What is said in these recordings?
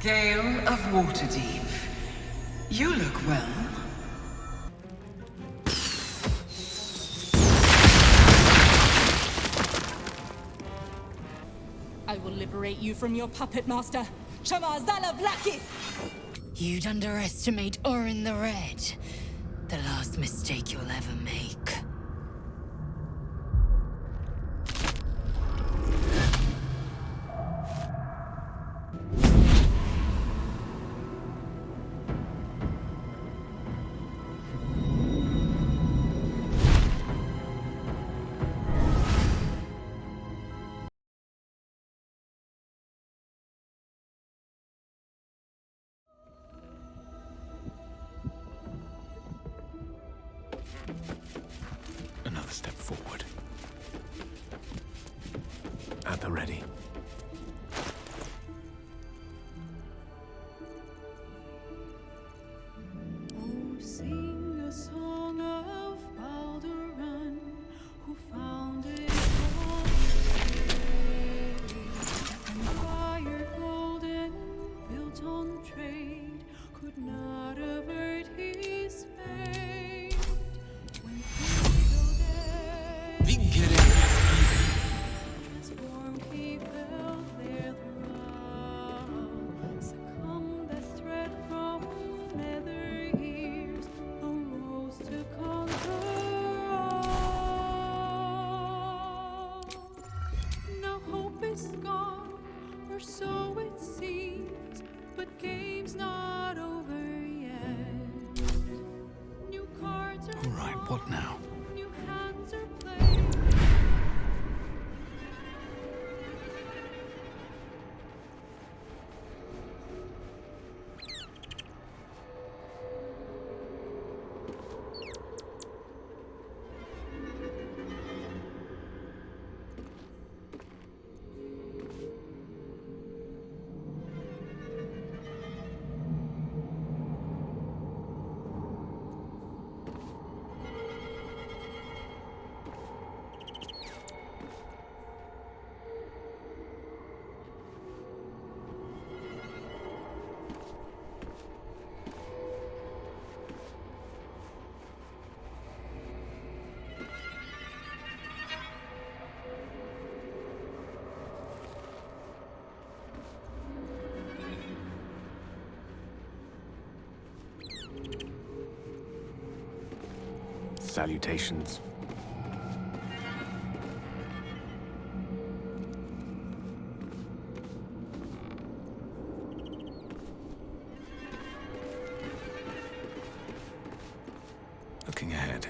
Gale of Waterdeep. You look well. I will liberate you from your puppet master, Shamazala Blackith! You'd underestimate Orin the Red. The last mistake you'll ever make. Another step forward. At the ready. Oh, sing a song of Baldur, who founded all and fire golden, built on trade, could not avert his fate. When as warm he felt their throb, succumbed as thread from nether ears, arose to conquer all. Now hope is gone, or so it seems, but game's not over yet. New cards are All right, what now? new hands are played. Salutations. Looking ahead.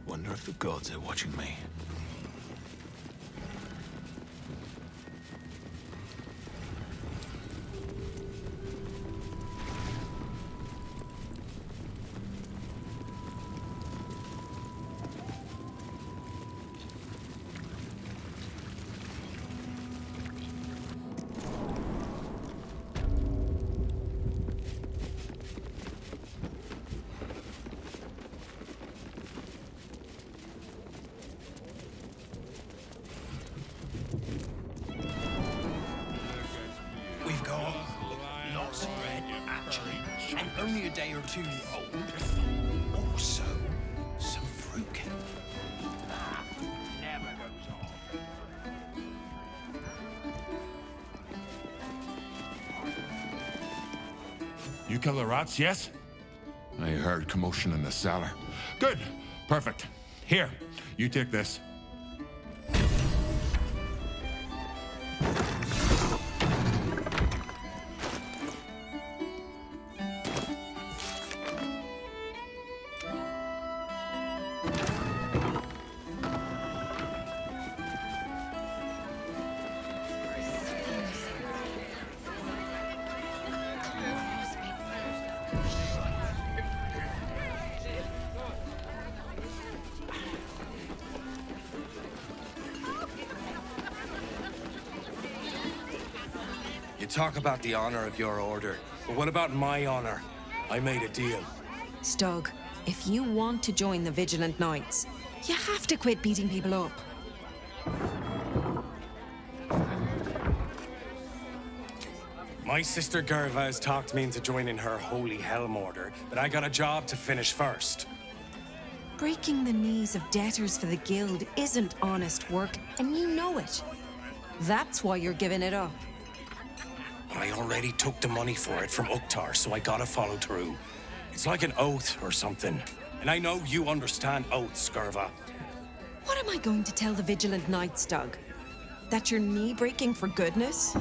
Wonder if the gods are watching me. We've got lots of bread, actually, and only a day or two old. Also, some fruitcake. Never goes off. You kill the rats, yes? I heard commotion in the cellar. Good. Perfect. Here, you take this. talk about the honor of your order, but what about my honor? I made a deal. Stug, if you want to join the Vigilant Knights, you have to quit beating people up. My sister Gerva has talked me into joining her Holy Helm Order, but I got a job to finish first. Breaking the knees of debtors for the guild isn't honest work, and you know it. That's why you're giving it up. But I already took the money for it from Uktar, so I gotta follow through. It's like an oath or something. And I know you understand oaths, Gerva. What am I going to tell the Vigilant Knights, Doug? That you're knee-breaking for goodness?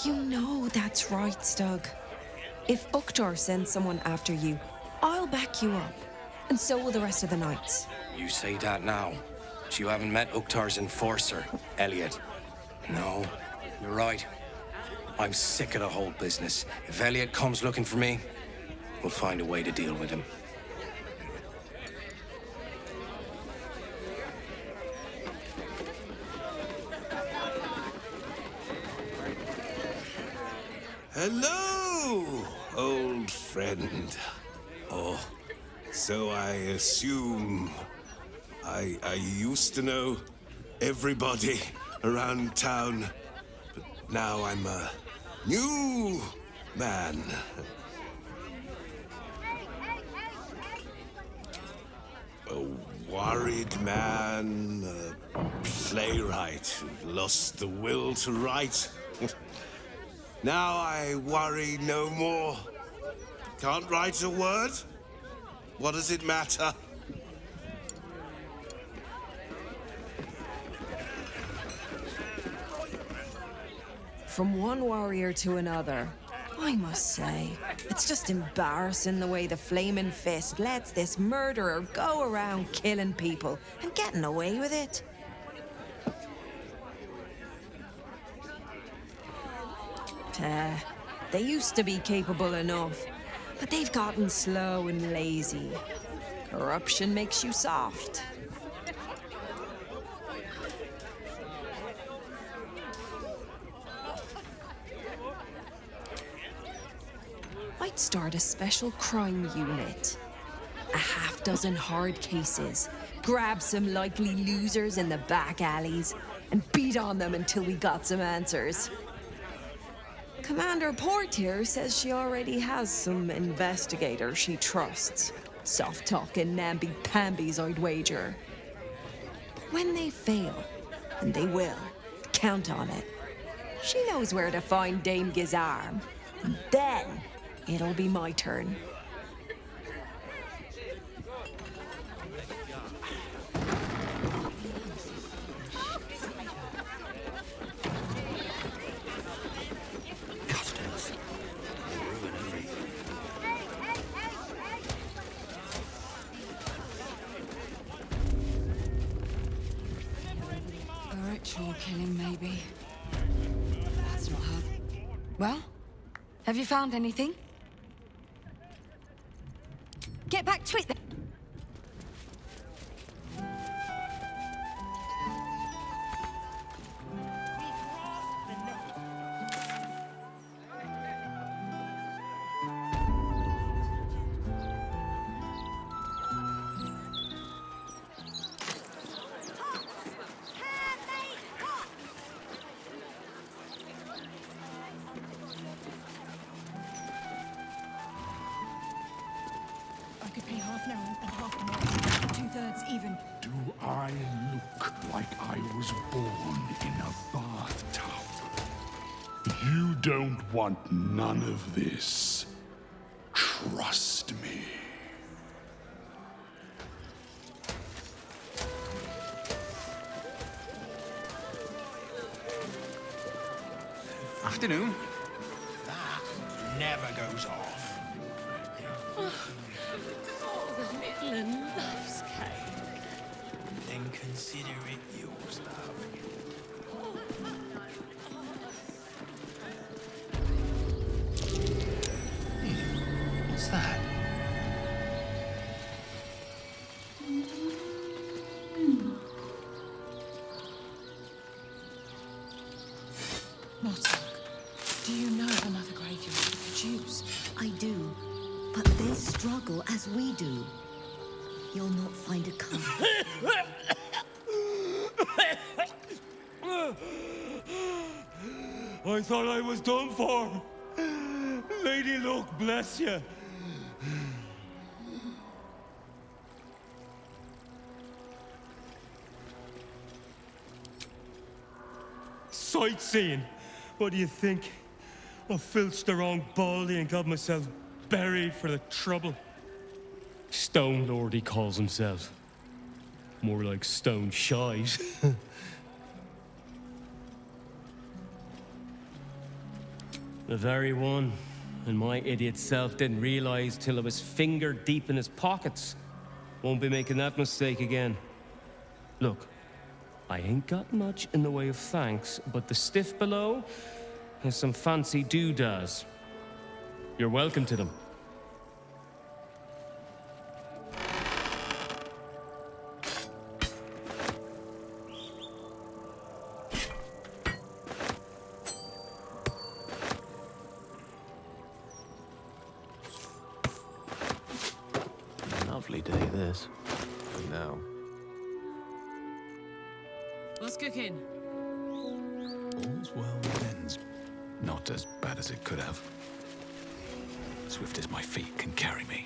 You know that's right, Stug. If Uktar sends someone after you, I'll back you up. And so will the rest of the knights. You say that now, but you haven't met Uktar's enforcer, Elliot. No, you're right. I'm sick of the whole business. If Elliot comes looking for me, we'll find a way to deal with him. Hello, old friend. Oh, so I assume I used to know everybody around town, but now I'm a new man. A worried man, a playwright who lost the will to write. Now I worry no more. Can't write a word? What does it matter? From one warrior to another, I must say, it's just embarrassing the way the Flaming Fist lets this murderer go around killing people and getting away with it. They used to be capable enough, but they've gotten slow and lazy. Corruption makes you soft. I'd start a special crime unit. A half-dozen hard cases, grab some likely losers in the back alleys, and beat on them until we got some answers. Commander Portier says she already has some investigators she trusts. Soft-talking namby-pambies, I'd wager. But when they fail, and they will, count on it, she knows where to find Dame Gizarm. And then it'll be my turn. Ritual killing, maybe. That's not hard. Well, have you found anything? Get back to it then. Do I look like I was born in a bathtub? You don't want none of this. Trust me. Afternoon. That never goes off. The Midland loves cake. Then consider it yours, love. thought I was done for. Lady Luck, bless you. Sightseeing. What do you think? I filched the wrong baldy and got myself buried for the trouble. Stone Lord, he calls himself. More like stone shite. The very one. And my idiot self didn't realize till I was finger deep in his pockets. Won't be making that mistake again. Look, I ain't got much in the way of thanks, but the stiff below has some fancy doodads. You're welcome to them. Lovely day, this. No. What's cooking? All's well that ends. Not as bad as it could have. Swift as my feet can carry me.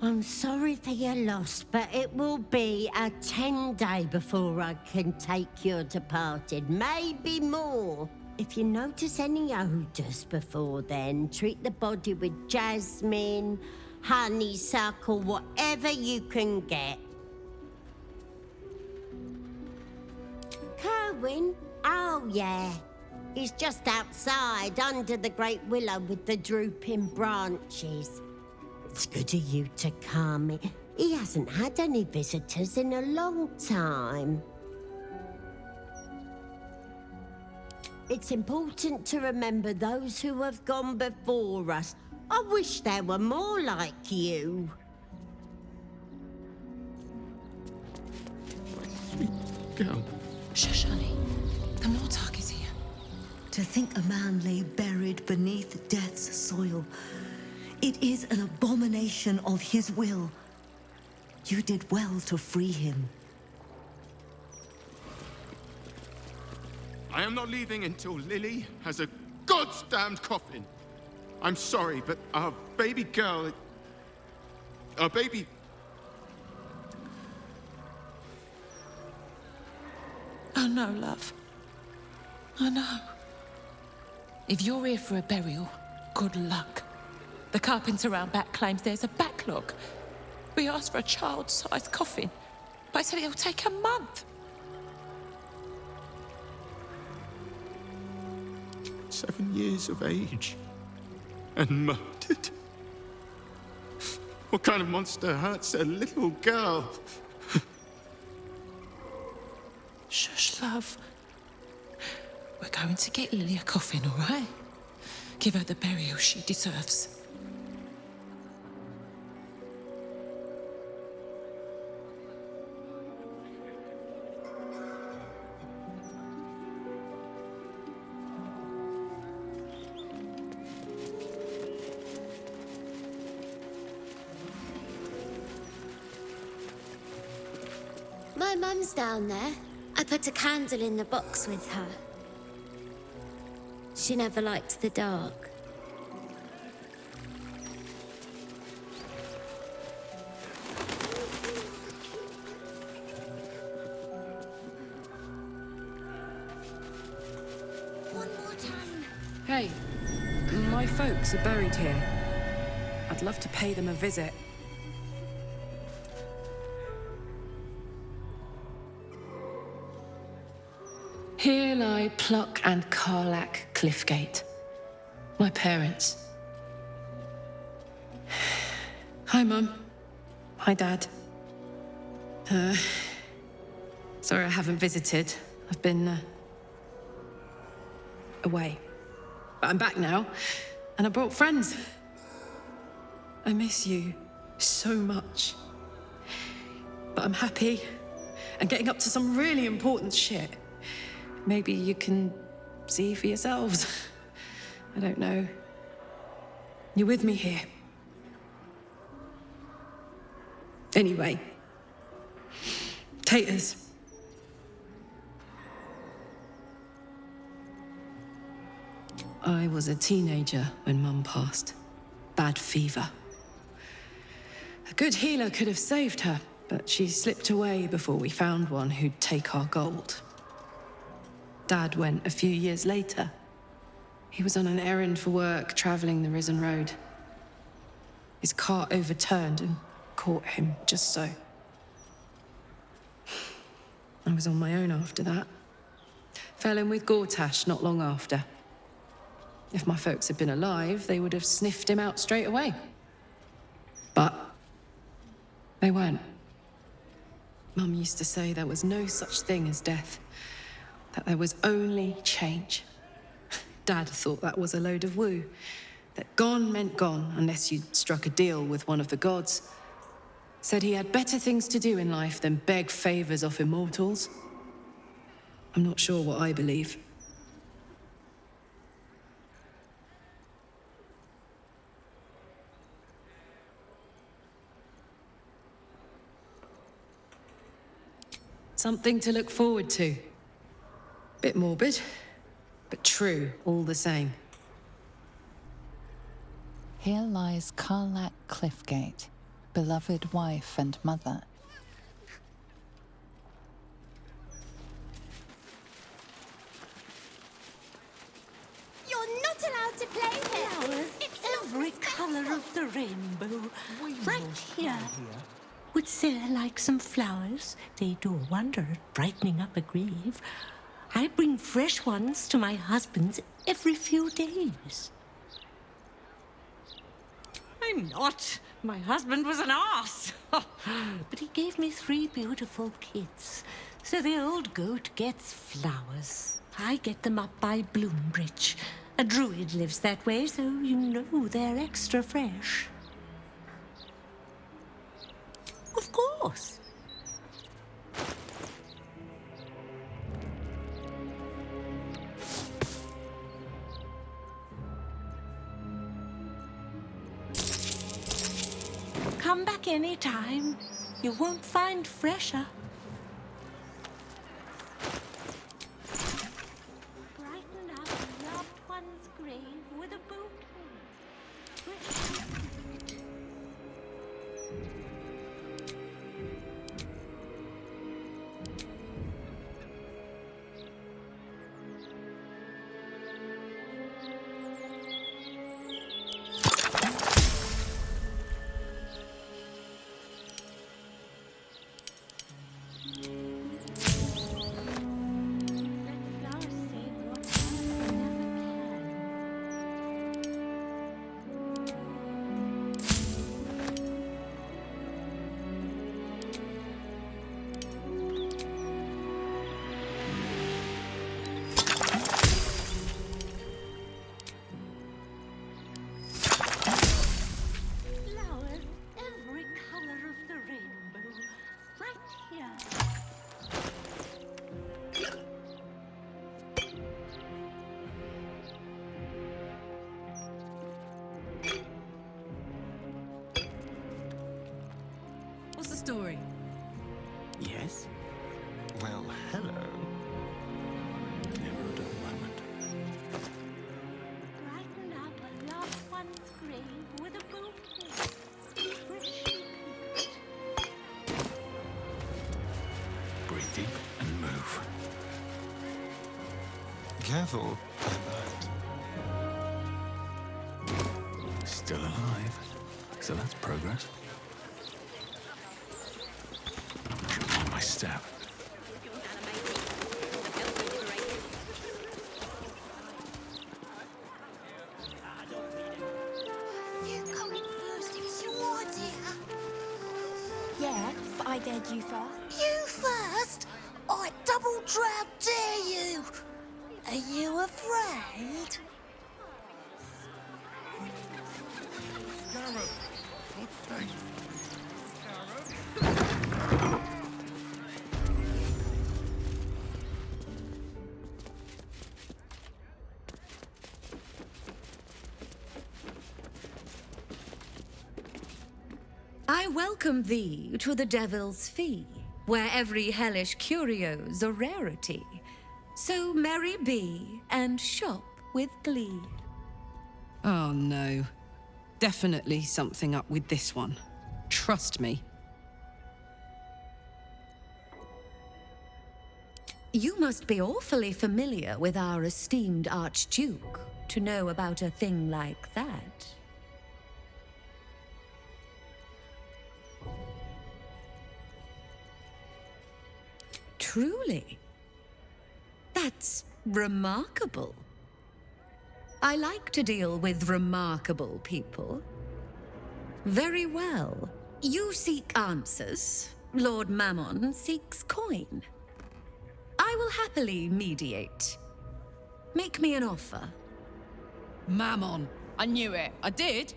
I'm sorry for your loss, but it will be a 10-day before I can take your departed, maybe more. If you notice any odours before then, treat the body with jasmine, honeysuckle, whatever you can get. Kerwin? Oh, yeah. He's just outside, under the great willow with the drooping branches. It's good of you to come. He hasn't had any visitors in a long time. It's important to remember those who have gone before us. I wish there were more like you. Sweet girl. Shush, honey. The Mortark is here. To think a man lay buried beneath death's soil. It is an abomination of his will. You did well to free him. I am not leaving until Lily has a goddamned coffin. I'm sorry, but our baby girl... Our baby... Oh, no, love. I know. If you're here for a burial, good luck. The carpenter around back claims there's a backlog. We asked for a child-sized coffin, but I said it'll take a month. 7 years of age. And murdered. What kind of monster hurts a little girl? Shush, love. We're going to get Lily a coffin, all right? Give her the burial she deserves. My mum's down there. I put a candle in the box with her. She never liked the dark. One more time. Hey, my folks are buried here. I'd love to pay them a visit. Here lie Pluck and Karlach Cliffgate, my parents. Hi, Mum. Hi, Dad. Sorry I haven't visited. I've been away. But I'm back now, and I brought friends. I miss you so much. But I'm happy and getting up to some really important shit. Maybe you can see for yourselves. I don't know. You're with me here. Anyway. Taters. I was a teenager when Mum passed. Bad fever. A good healer could have saved her, but she slipped away before we found one who'd take our gold. Dad went a few years later. He was on an errand for work, traveling the Risen Road. His cart overturned and caught him, just so. I was on my own after that. Fell in with Gortash not long after. If my folks had been alive, they would have sniffed him out straight away. But they weren't. Mum used to say there was no such thing as death, that there was only change. Dad thought that was a load of woo, that gone meant gone unless you'd struck a deal with one of the gods. Said he had better things to do in life than beg favors off immortals. I'm not sure what I believe. Something to look forward to. Bit morbid, but true all the same. Here lies Karlak Cliffgate, beloved wife and mother. You're not allowed to play here. Flowers, It's every colour of the rainbow, right here. Would Sarah like some flowers? They do a wonder at brightening up a grave. I bring fresh ones to my husband's every few days. I'm not. My husband was an arse. But he gave me 3 beautiful kids. So the old goat gets flowers. I get them up by Bloombridge. A druid lives that way, so you know they're extra fresh. Of course. Come back anytime. You won't find fresher. Brighten up a loved one's grave with a bouquet. Story. Yes? Well, hello. Never a dull moment. Brighten up a loved one's grave with a bouquet. Breathe deep and move. Careful. Still alive. So that's progress. My step. You going first, it's your dear. Yeah, but I dared you first. You first? I double drown dare you. Are you afraid? Scarab, what's that? Scarab? I welcome thee to the Devil's Fee, where every hellish curio's a rarity. So merry be, and shop with glee. Oh no. Definitely something up with this one. Trust me. You must be awfully familiar with our esteemed Archduke to know about a thing like that. Truly. That's remarkable. I like to deal with remarkable people. Very well. You seek answers. Lord Mammon seeks coin. I will happily mediate. Make me an offer. Mammon. I knew it. I did.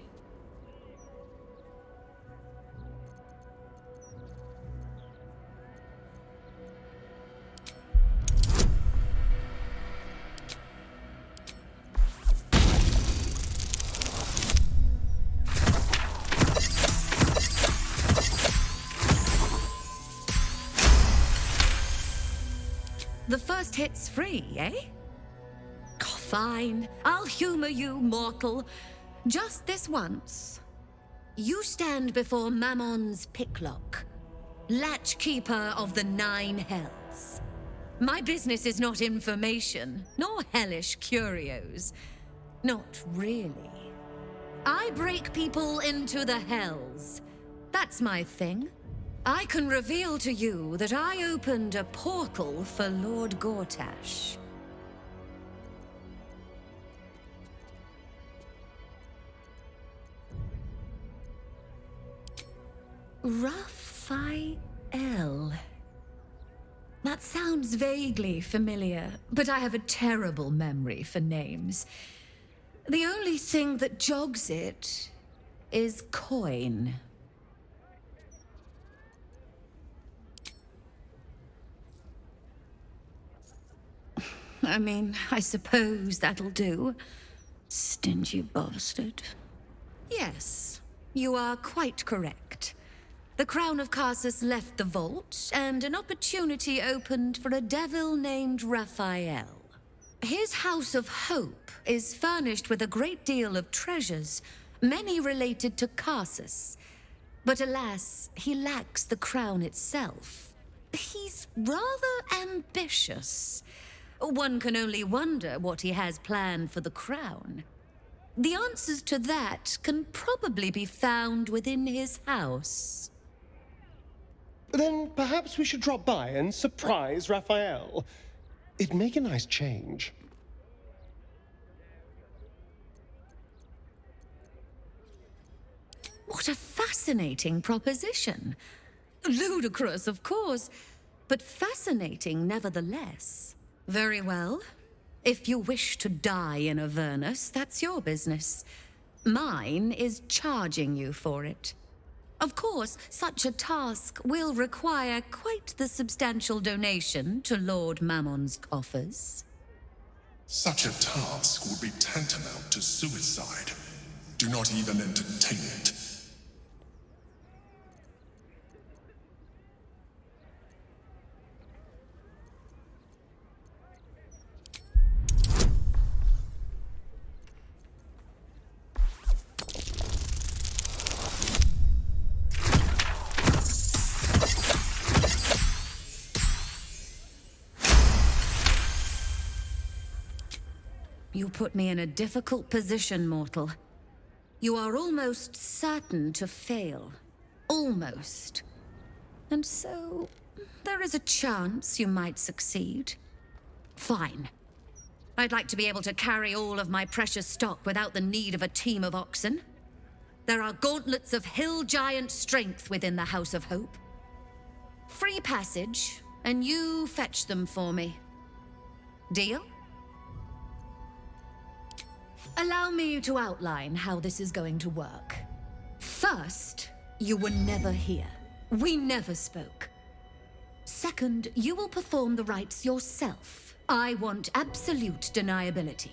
The first hit's free, eh? Oh, fine. I'll humor you, mortal. Just this once. You stand before Mammon's picklock, latchkeeper of the 9 hells. My business is not information, nor hellish curios. Not really. I break people into the hells. That's my thing. I can reveal to you that I opened a portal for Lord Gortash. Raphael. That sounds vaguely familiar, but I have a terrible memory for names. The only thing that jogs it is coin. I mean, I suppose that'll do. Stingy bastard. Yes, you are quite correct. The Crown of Carsus left the vault, and an opportunity opened for a devil named Raphael. His House of Hope is furnished with a great deal of treasures, many related to Carsus. But alas, he lacks the crown itself. He's rather ambitious. One can only wonder what he has planned for the crown. The answers to that can probably be found within his house. Then perhaps we should drop by and surprise Raphael. It'd make a nice change. What a fascinating proposition. Ludicrous, of course, but fascinating nevertheless. Very well. If you wish to die in Avernus, that's your business. Mine is charging you for it. Of course, such a task will require quite the substantial donation to Lord Mammon's coffers. Such a task would be tantamount to suicide. Do not even entertain it. You put me in a difficult position, mortal. You are almost certain to fail. Almost. And so, there is a chance you might succeed. Fine. I'd like to be able to carry all of my precious stock without the need of a team of oxen. There are gauntlets of hill giant strength within the House of Hope. Free passage, and you fetch them for me. Deal? Allow me to outline how this is going to work. First, you were never here. We never spoke. Second, you will perform the rites yourself. I want absolute deniability.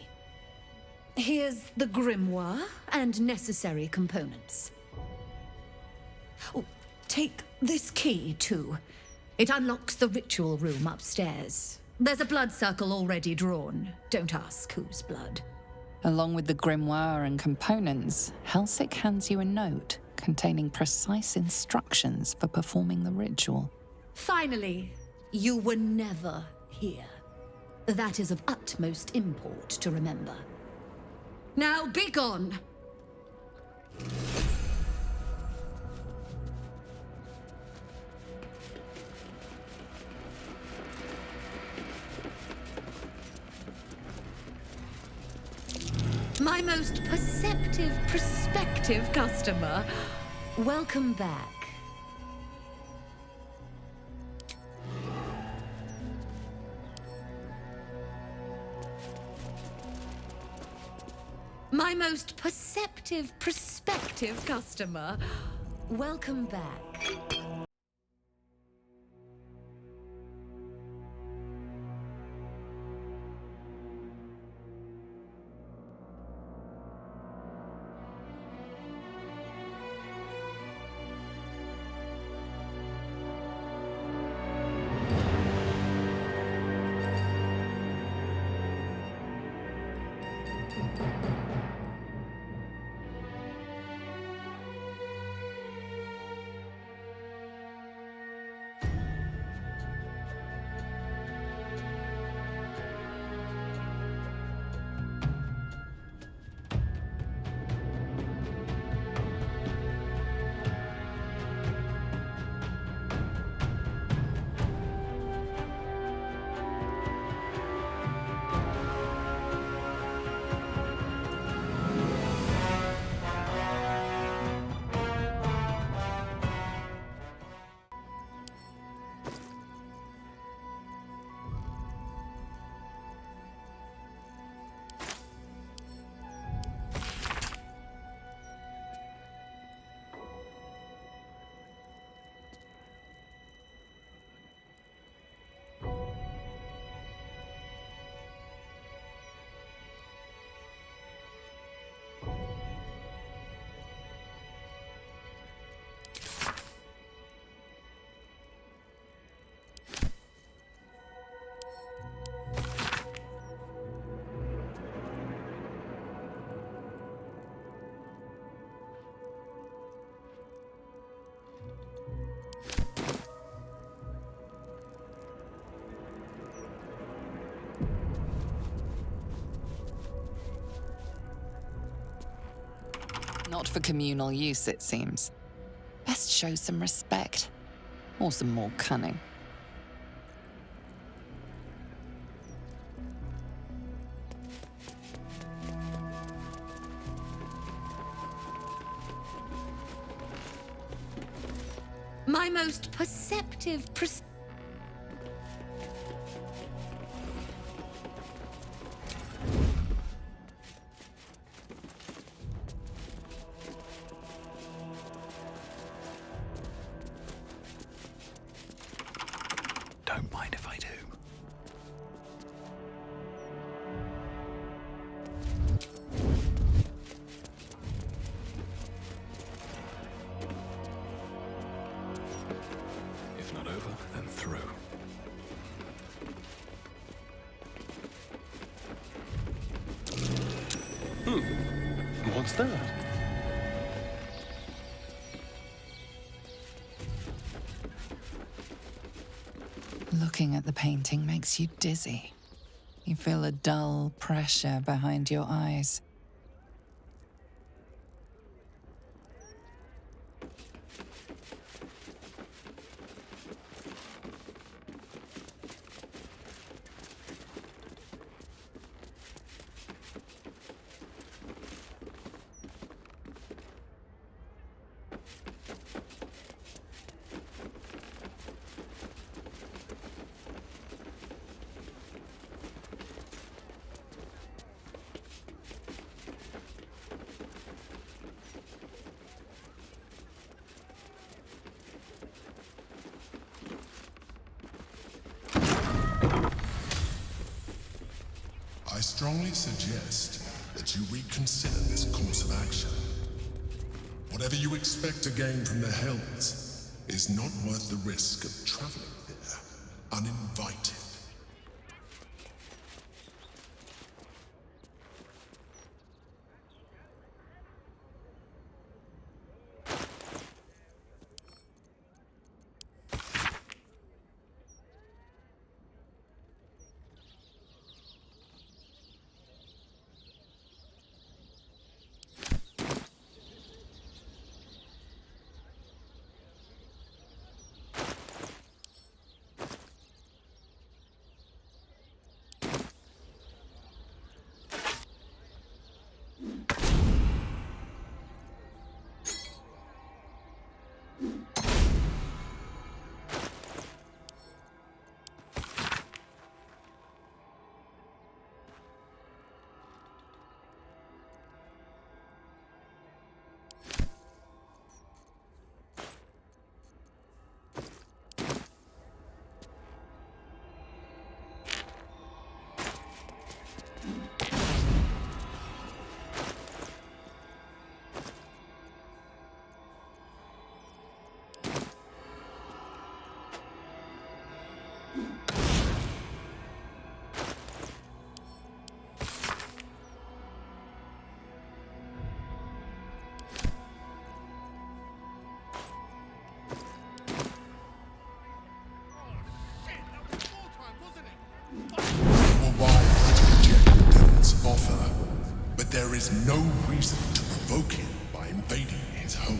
Here's the grimoire and necessary components. Oh, take this key, too. It unlocks the ritual room upstairs. There's a blood circle already drawn. Don't ask whose blood. Along with the grimoire and components, Helsik hands you a note containing precise instructions for performing the ritual. Finally, you were never here. That is of utmost import to remember. Now be gone! My most perceptive, prospective customer, welcome back. My most perceptive, prospective customer, welcome back. Not for communal use, it seems. Best show some respect. Or some more cunning. My most perceptive, Don't mind if I do. If not over, then through. What's that? Looking at the painting makes you dizzy. You feel a dull pressure behind your eyes. I strongly suggest that you reconsider this course of action. What Whatever you expect to gain from the Hells is not worth the risk of traveling there uninvited. Offer, but there is no reason to provoke him by invading his home.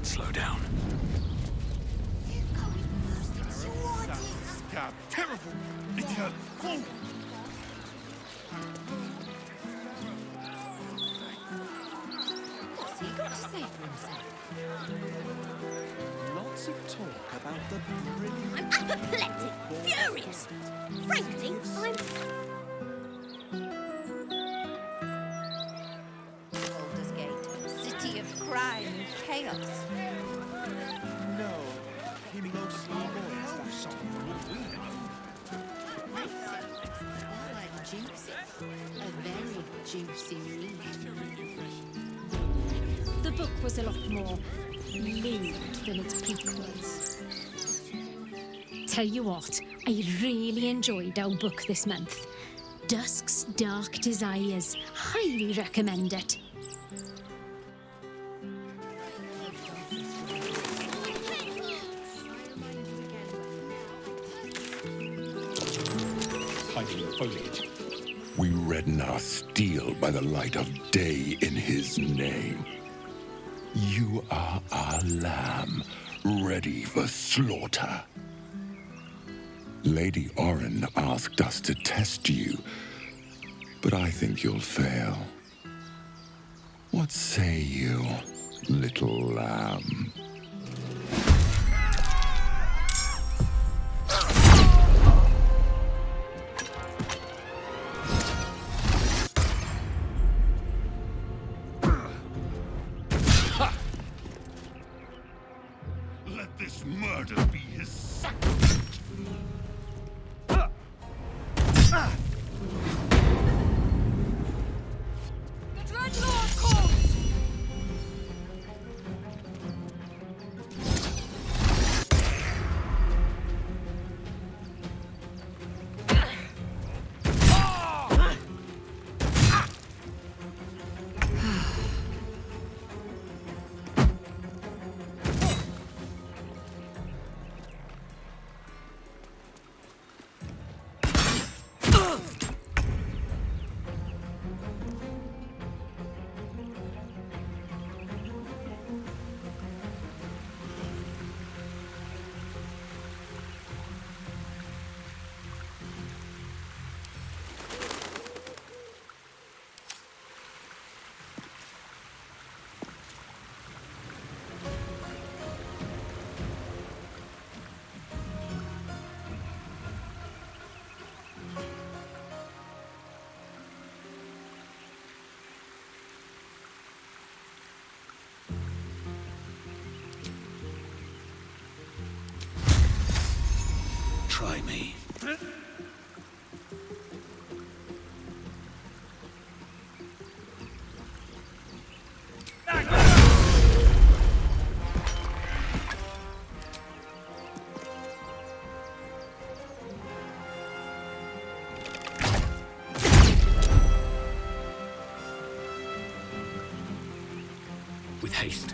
Slow down. Terrible! Idiot! Fool! What's he got to say for himself? Lots of talk about the brilliant... I'm apoplectic, furious. Frankly, I'm... Baldur's Gate, city of crime and chaos. No, he mostly avoids that sort of weird. Juicy. A very juicy read. The book was a lot more lewd than its prequels. Tell you what, I really enjoyed our book this month. Dusk's Dark Desires. Highly recommend it. Hiding in the foliage. We redden our steel by the light of day in his name. You are our lamb, ready for slaughter. Lady Oren asked us to test you, but I think you'll fail. What say you, little lamb? Let this murder be his sacrament. try me. With haste.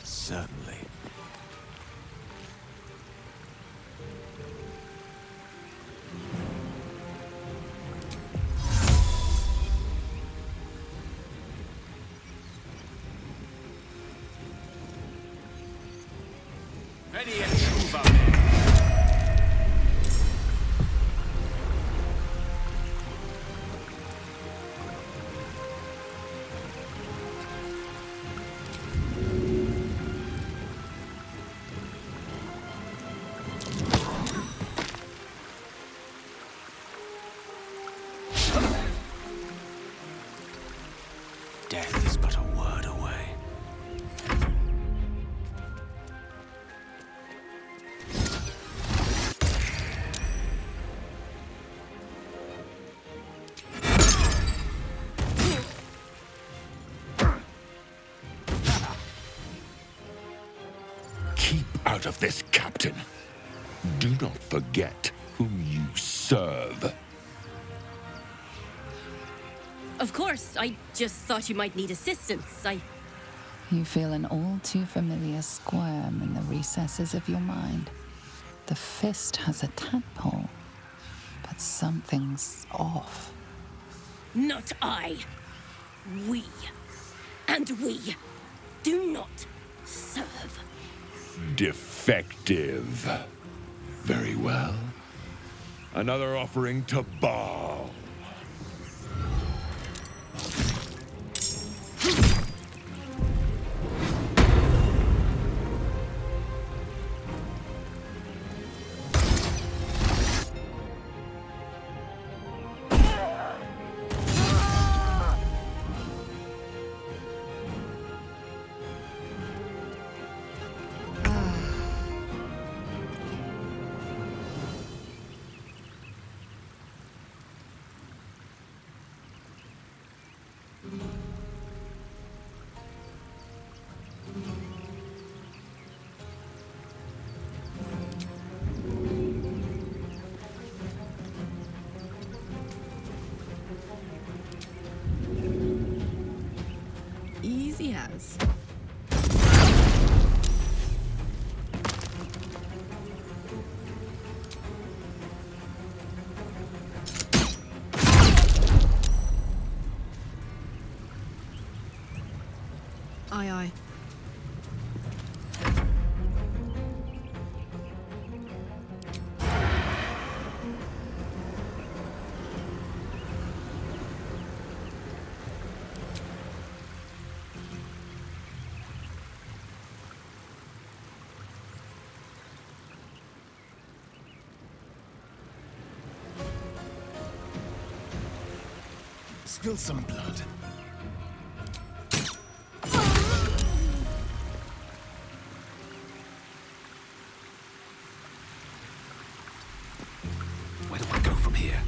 Certainly. Death is but a word away. Keep out of this, Captain. Do not forget who you serve. Of course, I just thought you might need assistance. You feel an all too familiar squirm in the recesses of your mind. The fist has a tadpole, but something's off. Not I. We. And we do not serve. Defective. Very well. Another offering to Baal. Easy as. Aye, aye. Spill some blood. Where do I go from here?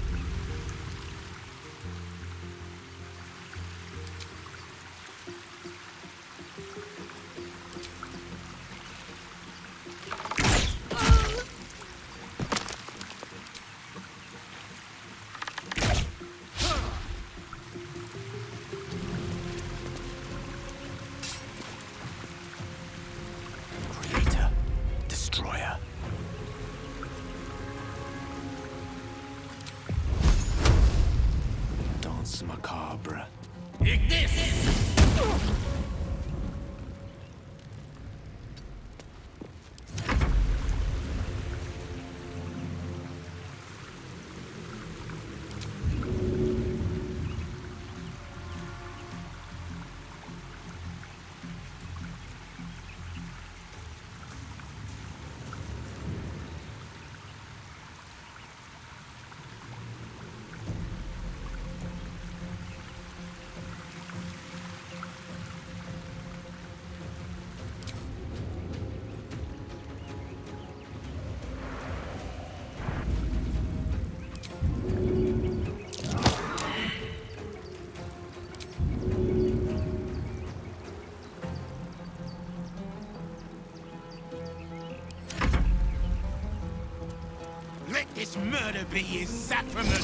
this murder be his sacrament!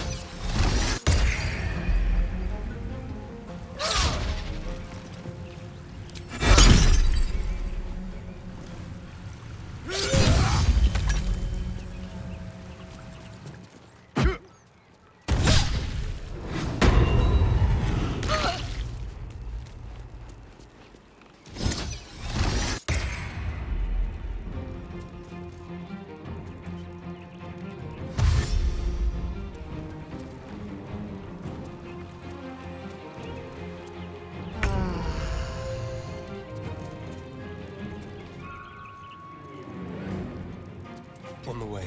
On the way.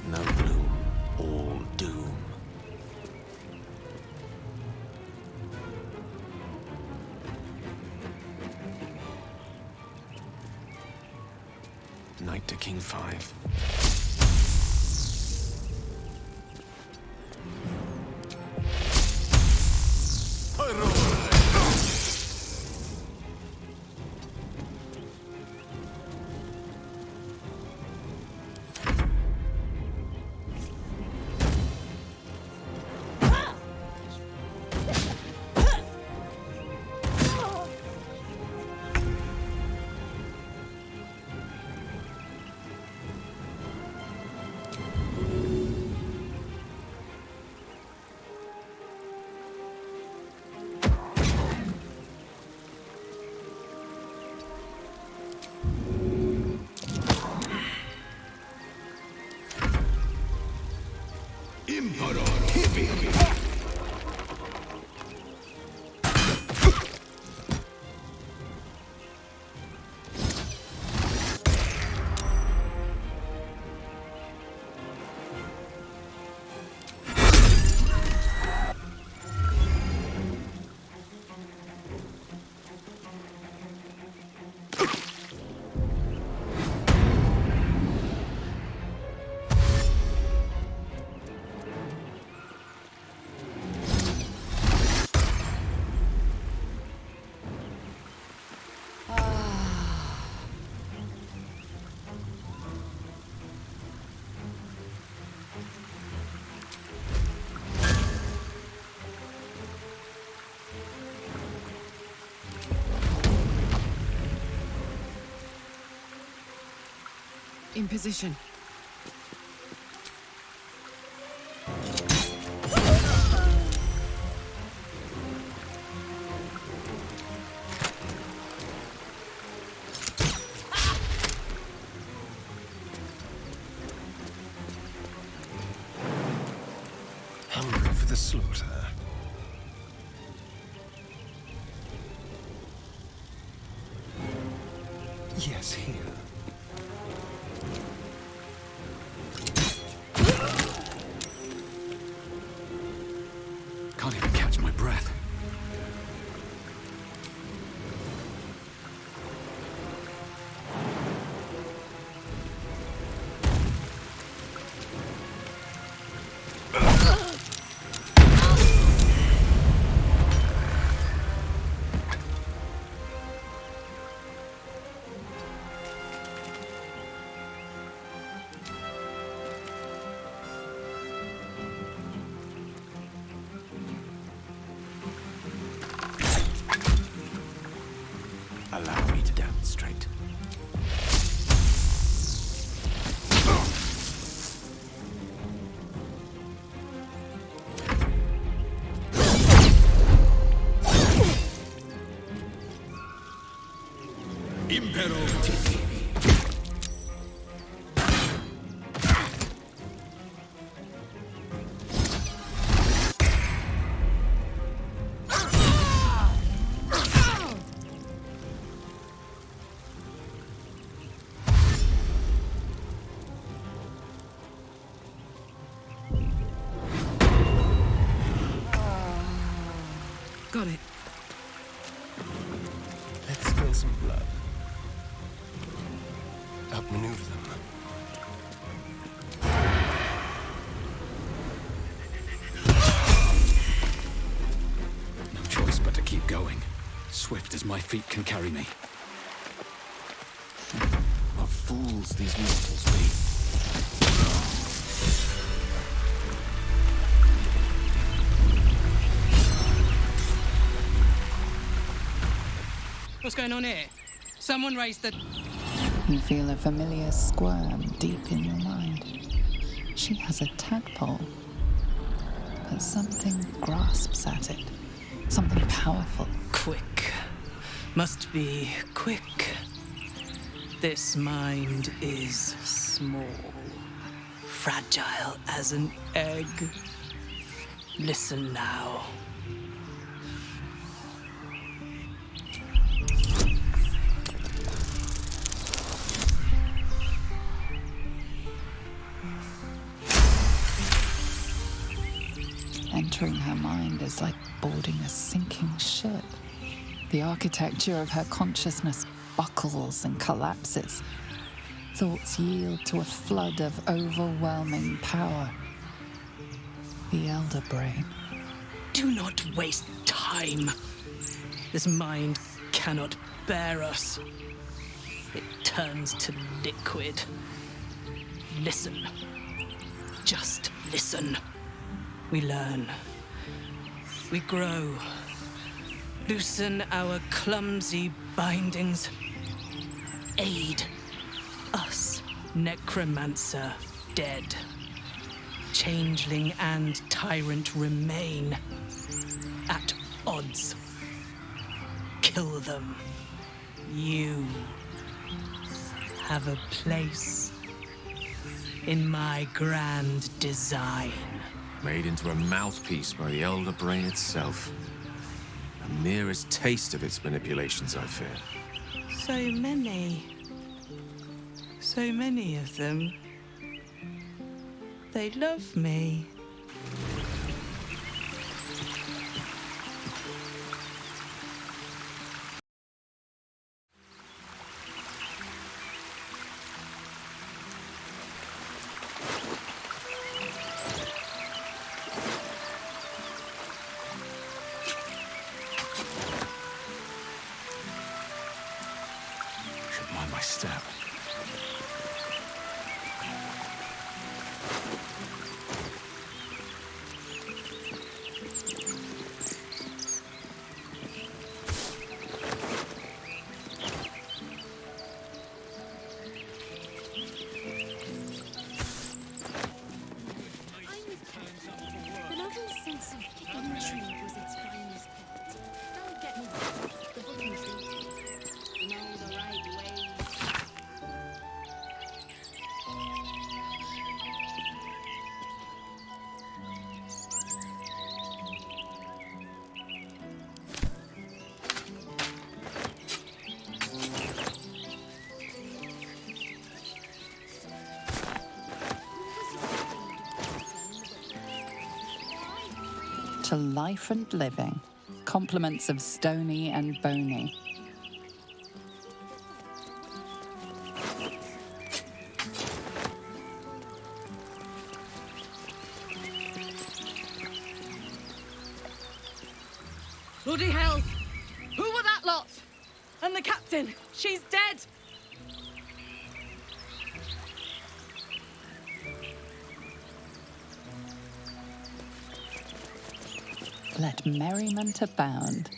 No bloom, all doom. Knight to King 5. In position. Hungry for the slaughter. Yes, here. Can't even catch my breath. Allow me to demonstrate. Impero. outmaneuver them. No choice but to keep going. Swift as my feet can carry me. What fools these mortals be. What's going on here? Someone raised the... You feel a familiar squirm deep in your mind. She has a tadpole, but something grasps at it. Something powerful. Quick. Must be quick. This mind is small. Fragile as an egg. Listen now. Entering her mind is like boarding a sinking ship. The architecture of her consciousness buckles and collapses. Thoughts yield to a flood of overwhelming power. The elder brain. Do not waste time. This mind cannot bear us. It turns to liquid. Listen. Just listen. We learn. We grow. Loosen our clumsy bindings. Aid us, necromancer dead. Changeling and tyrant remain at odds. Kill them. You have a place in my grand design. Made into a mouthpiece by the elder brain itself. The merest taste of its manipulations, I fear. So many. So many of them. They love me. Should mind my step. The novel's sense of intrigue was its finest part. Don't get me wrong, the book intrigues me. You know the right ways. To life and living, complements of stony and bony. Bloody hell! Who were that lot? And the captain? She's dead! Let merriment abound.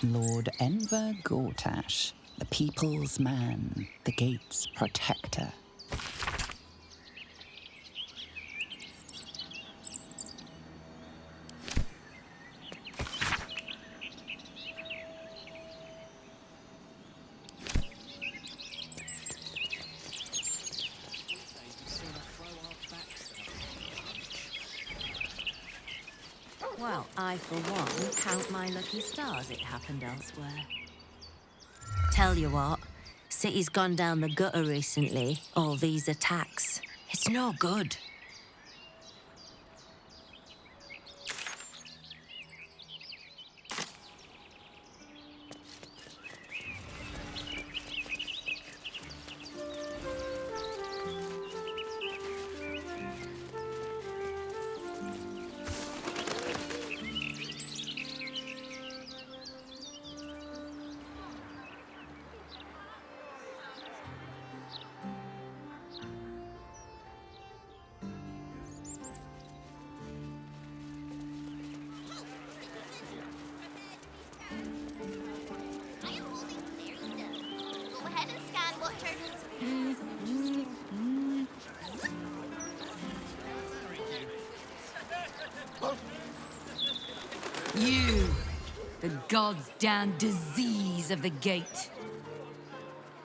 Lord Enver Gortash, the people's man, the gate's protector. Well, I, for one, count my lucky stars it happened elsewhere. Tell you what, city's gone down the gutter recently, all these attacks. It's no good. You, the god's damn disease of the gate.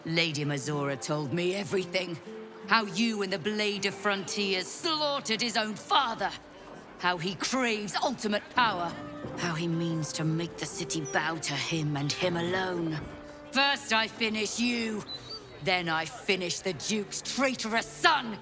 Lady Mazora told me everything. How you and the Blade of Frontiers slaughtered his own father. How he craves ultimate power. How he means to make the city bow to him and him alone. First I finish you, then I finish the Duke's traitorous son!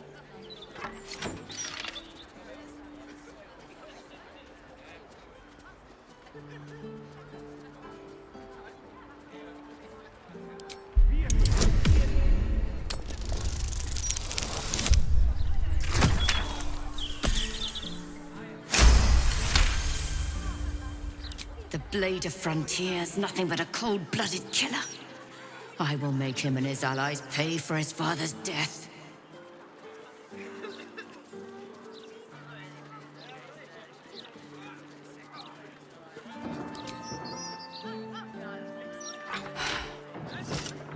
The Blade of Frontiers, nothing but a cold-blooded killer. I will make him and his allies pay for his father's death.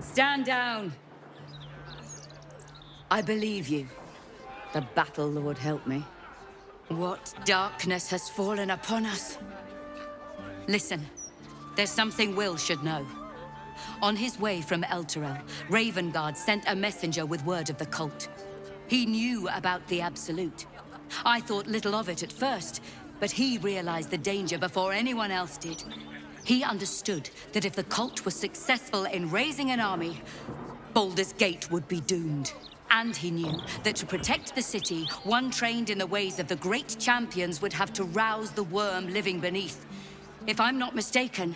Stand down. I believe you. The Battle Lord help me. What darkness has fallen upon us? Listen, there's something Will should know. On his way from Elturel, Ravengard sent a messenger with word of the cult. He knew about the Absolute. I thought little of it at first, but he realized the danger before anyone else did. He understood that if the cult was successful in raising an army, Baldur's Gate would be doomed. And he knew that to protect the city, one trained in the ways of the great champions would have to rouse the worm living beneath. If I'm not mistaken,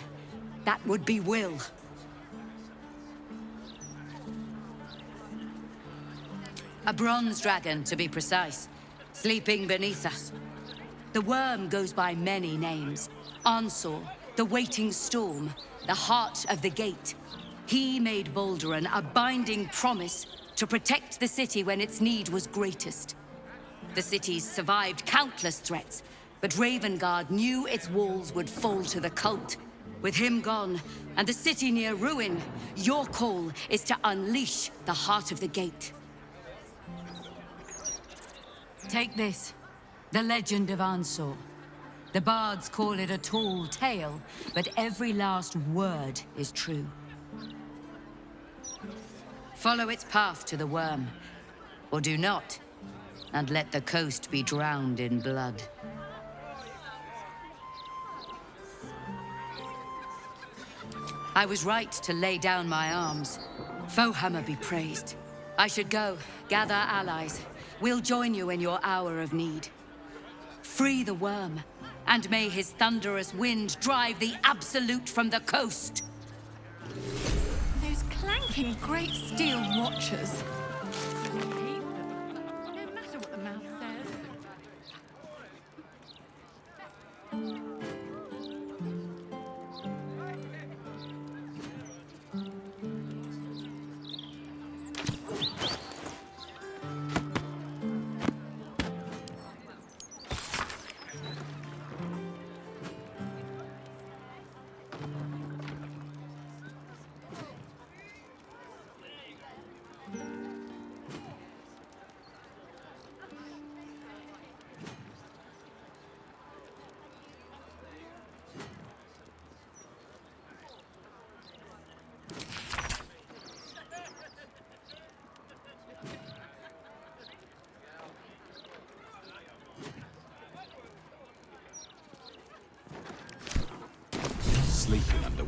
that would be Will. A bronze dragon, to be precise, sleeping beneath us. The worm goes by many names. Ansor, the waiting storm, the heart of the gate. He made Balduran a binding promise to protect the city when its need was greatest. The city's survived countless threats, but Ravengard knew its walls would fall to the cult. With him gone, and the city near ruin, your call is to unleash the heart of the gate. Take this, the legend of Ansor. The bards call it a tall tale, but every last word is true. Follow its path to the worm, or do not, and let the coast be drowned in blood. I was right to lay down my arms. Fohammer be praised. I should go, gather allies. We'll join you in your hour of need. Free the worm, and may his thunderous wind drive the Absolute from the coast. Those clanking great steel watchers.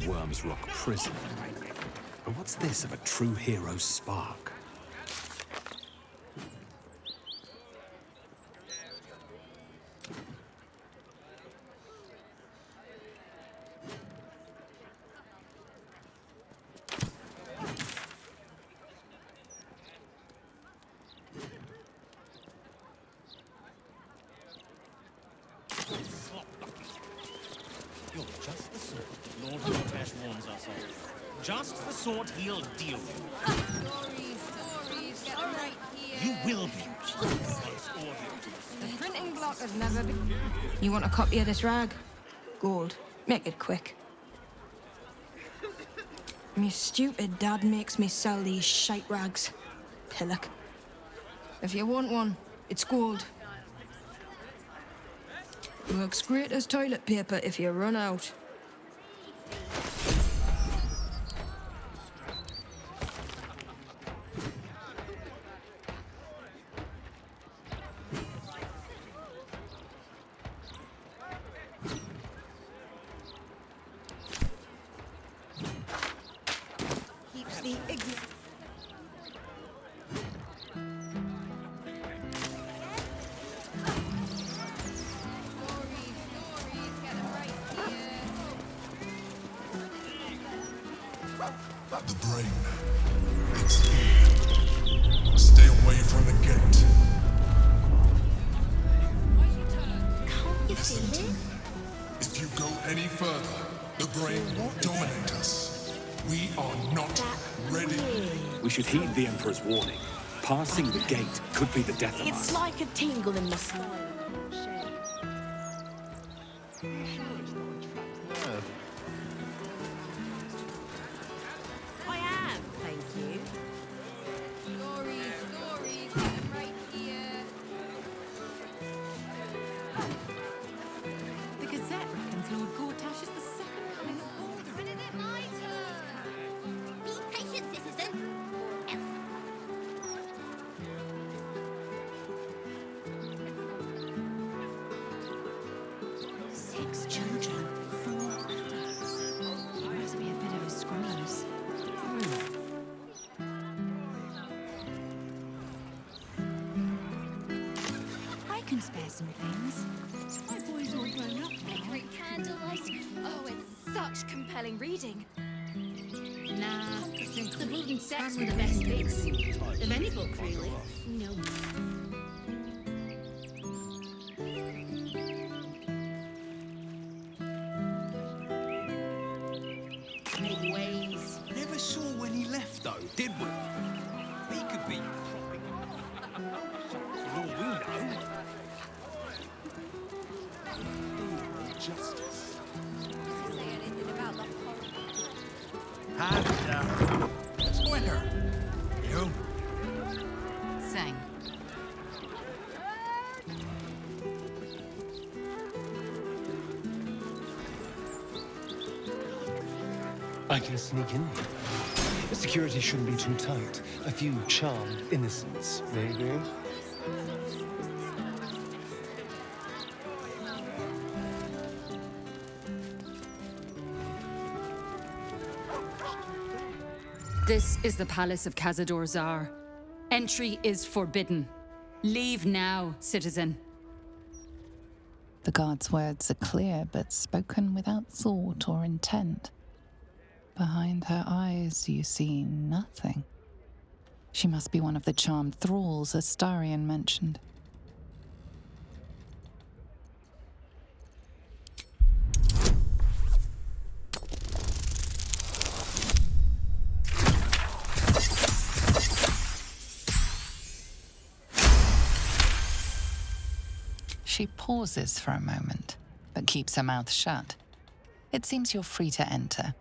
a Worm's Rock prison. But what's this of a true hero's spark? You're just the sort Lord Mortash warns us of. Just the sort he'll deal with. Stories, get right here. You will be once ordered. The printing block has never been... You want a copy of this rag? Gold. Make it quick. Me stupid dad makes me sell these shite rags. Pillock. If you want one, it's gold. Works great as toilet paper if you run out. Keeps the ignorant. The brain. It's here. Stay away from the gate. You feel it? If you go any further, the brain will dominate us. We are not ready. We should heed the Emperor's warning. Passing the gate could be the death of It's us. like a tingle in my spine. I am, thank you. Stories, get them right here. The Gazette reckons Lord Gortash is the second coming of Baldur. And is it my turn? Be patient, citizen. Six children, 4 adults. He must be a bit of a squeeze. I can spare some things. My boy's all grown up now. Flickering candlelight. Oh, it's such compelling reading. Nah, the blood and sex were the best bits of any book, really. You know. Make ways. Never saw when he left, though, did we? He could be cropping for all we know. Justice. Say anything about the horror. Hand down. Squinter. You? Sing. I can sneak in here. Security shouldn't be too tight. A few charmed innocents, maybe. This is the palace of Cazador Zar. Entry is forbidden. Leave now, citizen. The guard's words are clear, but spoken without thought or intent. Behind her eyes, you see nothing. She must be one of the charmed thralls Astarion mentioned. She pauses for a moment, but keeps her mouth shut. It seems you're free to enter.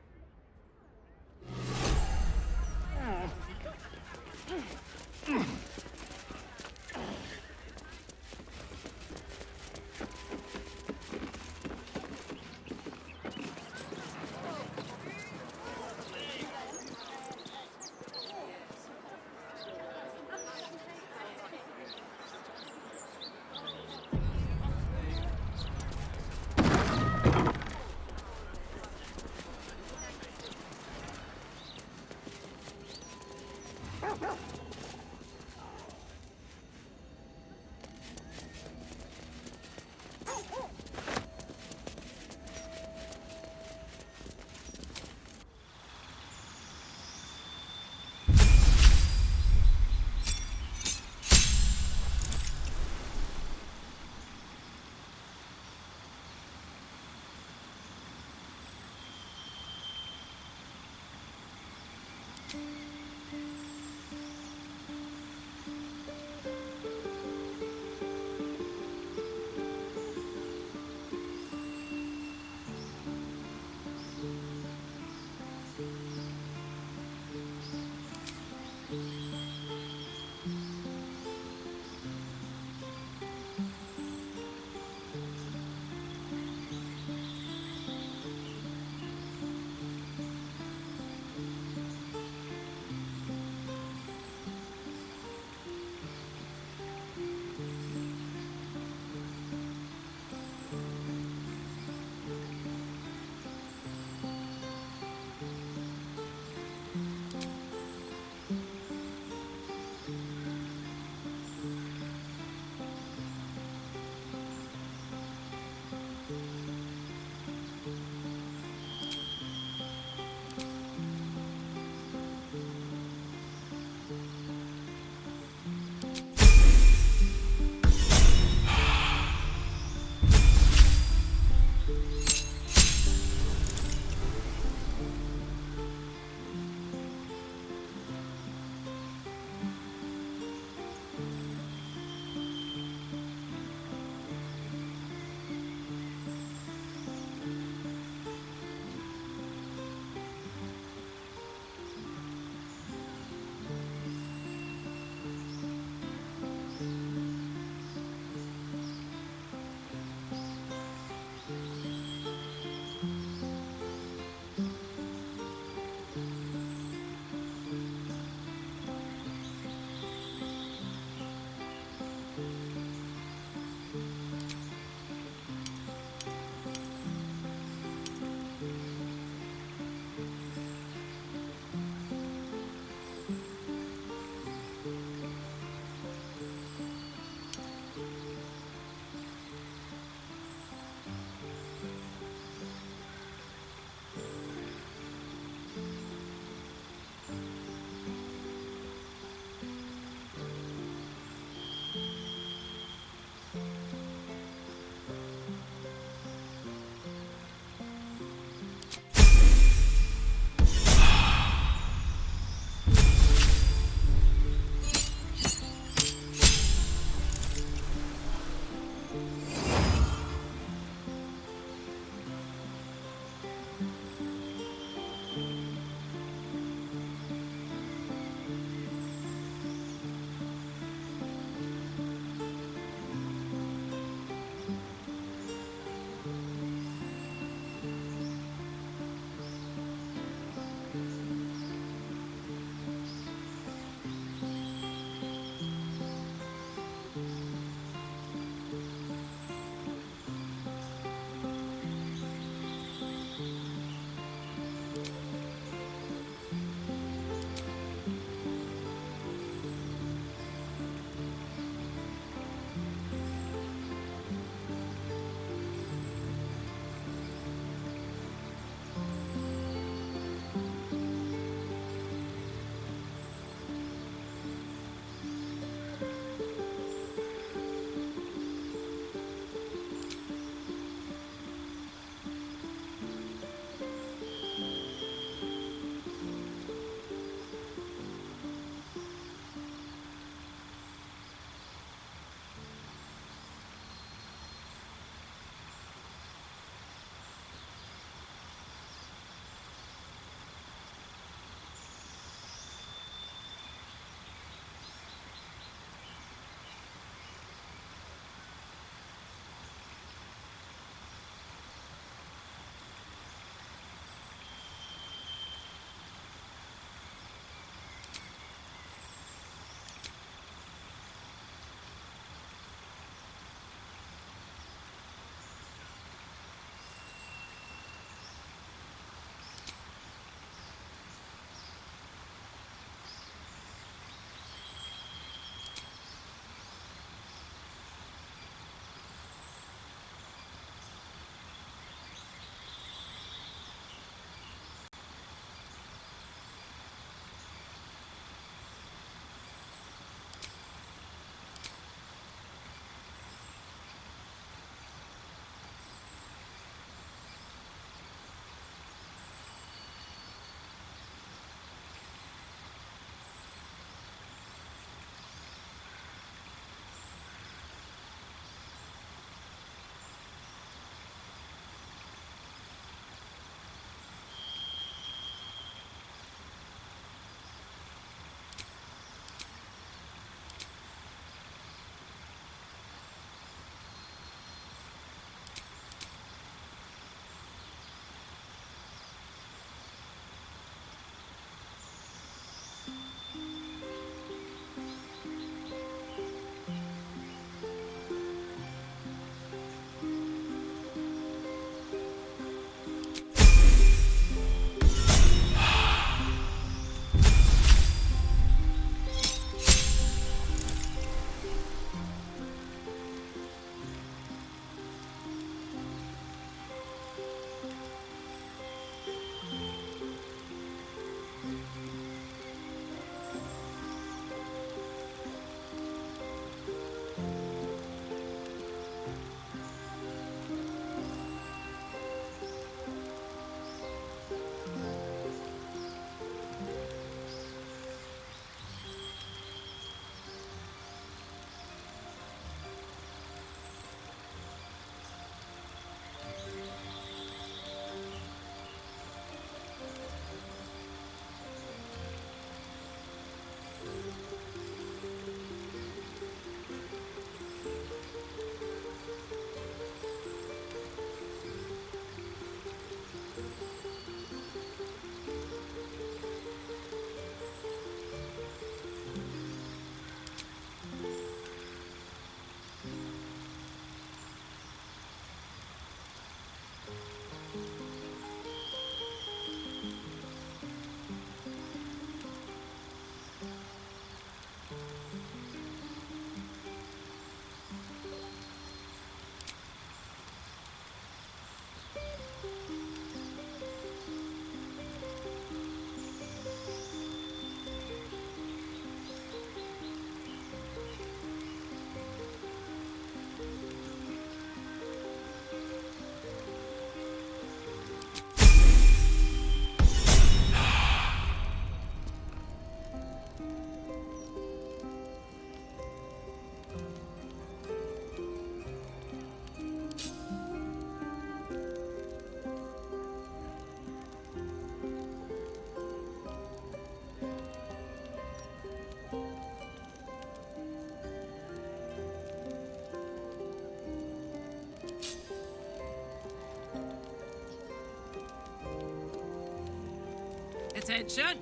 Attention!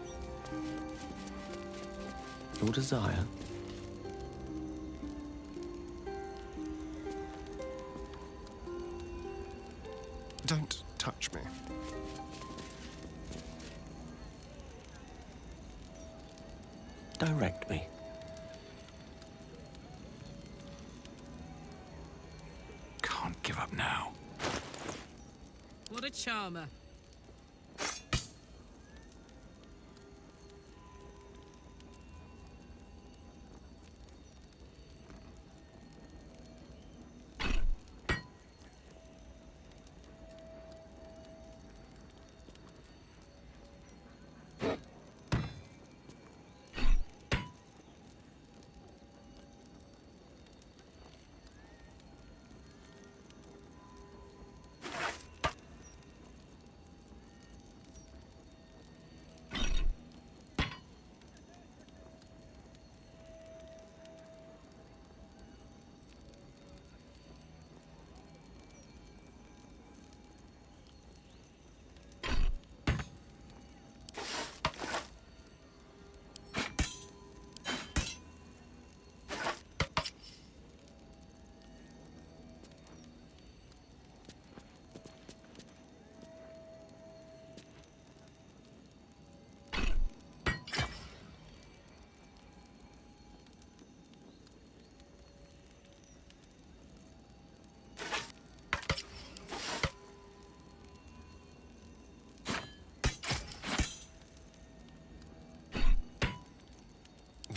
Your desire? Don't touch me. Direct me. Can't give up now. What a charmer.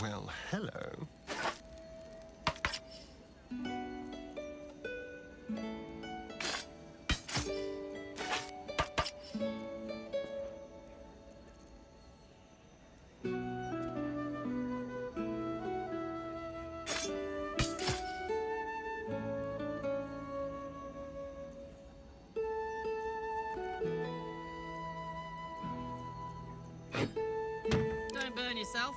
Well, hello. Don't burn yourself.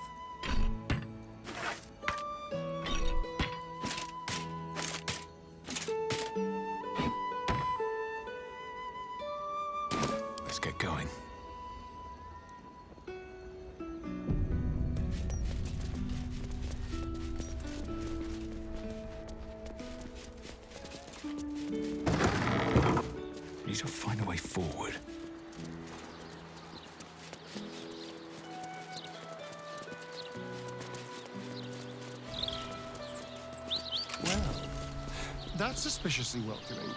Let's get going. Need to find a way forward. Well, that's suspiciously welcoming.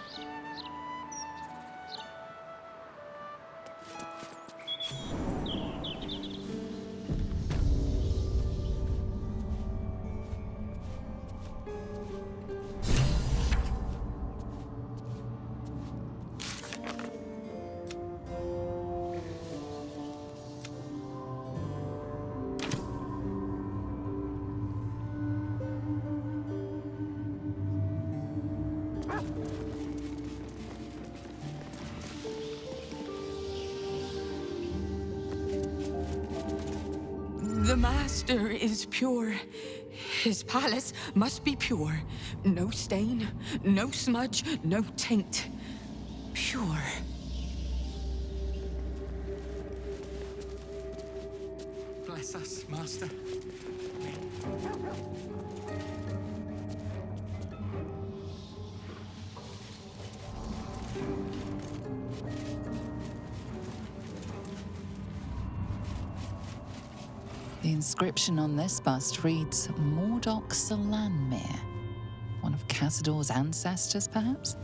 The master is pure. His palace must be pure. No stain, no smudge, no taint. Pure. Bless us, Master. The inscription on this bust reads Mordok Salanmir, one of Kasador's ancestors, perhaps?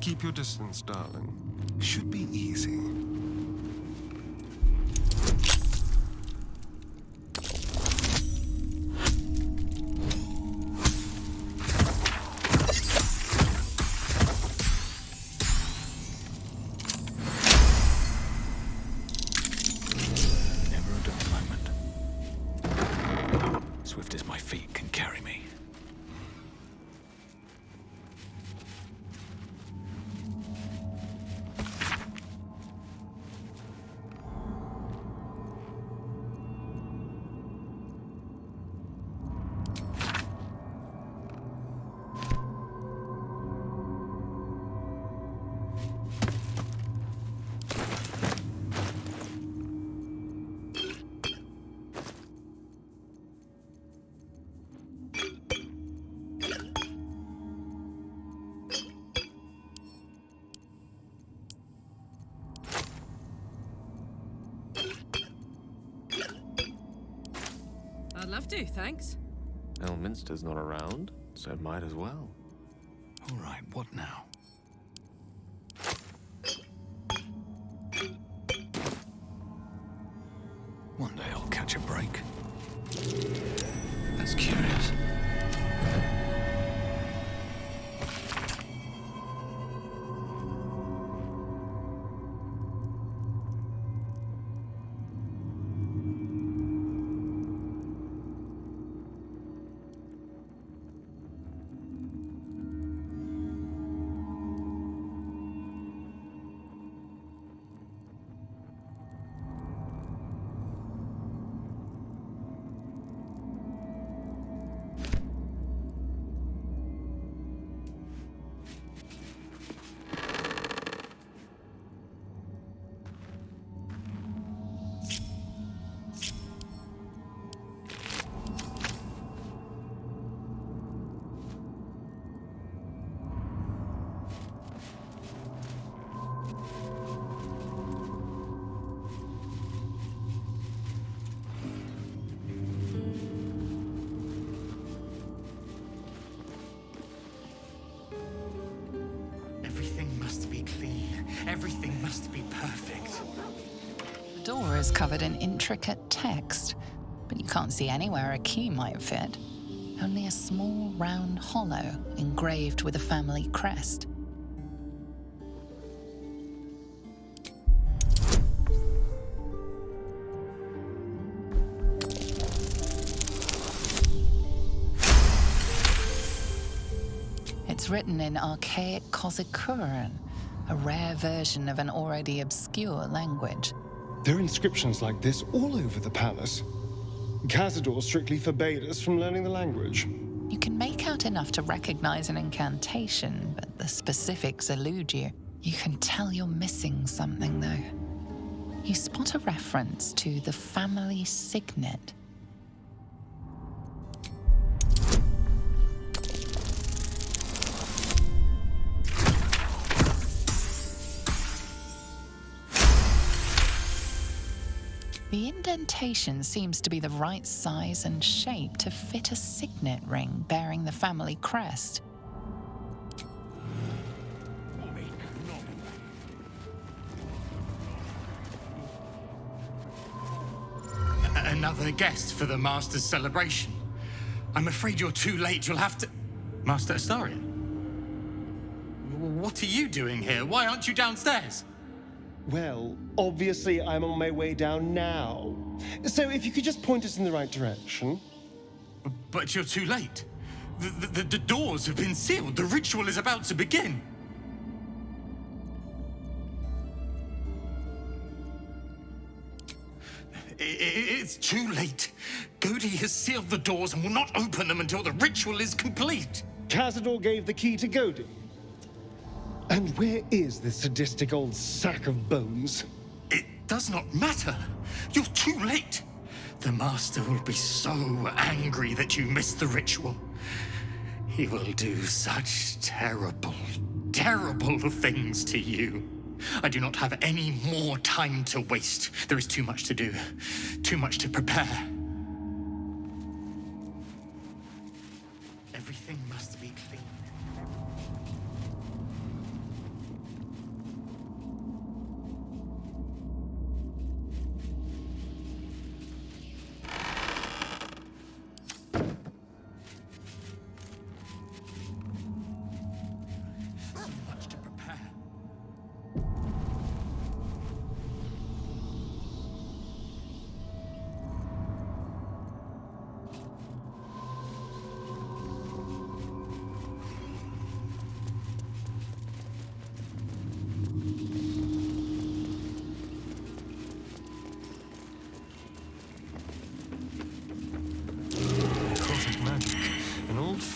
Keep your distance, darling. Should be easy. Never a dull moment. Swift as my feet can carry me. I'd love to, thanks. Elminster's not around, so it might as well. All right, what now? One day I'll catch a break. That's curious. Everything must be clean. Everything must be perfect. The door is covered in intricate text, but you can't see anywhere a key might fit. Only a small round hollow engraved with a family crest. It's written in archaic Kozakuran, a rare version of an already obscure language. There are inscriptions like this all over the palace. Cazador strictly forbade us from learning the language. You can make out enough to recognize an incantation, but the specifics elude you. You can tell you're missing something, though. You spot a reference to the family signet. The indentation seems to be the right size and shape to fit a signet ring bearing the family crest. Another guest for the Master's celebration. I'm afraid you're too late. You'll have to... Master Astarion? What are you doing here? Why aren't you downstairs? Well, obviously I'm on my way down now. So if you could just point us in the right direction. But you're too late. The doors have been sealed. The ritual is about to begin. It's too late. Godi has sealed the doors and will not open them until the ritual is complete. Cazador gave the key to Godi. And where is this sadistic old sack of bones? It does not matter. You're too late. The Master will be so angry that you missed the ritual. He will do such terrible, terrible things to you. I do not have any more time to waste. There is too much to do, too much to prepare. Everything must be clean.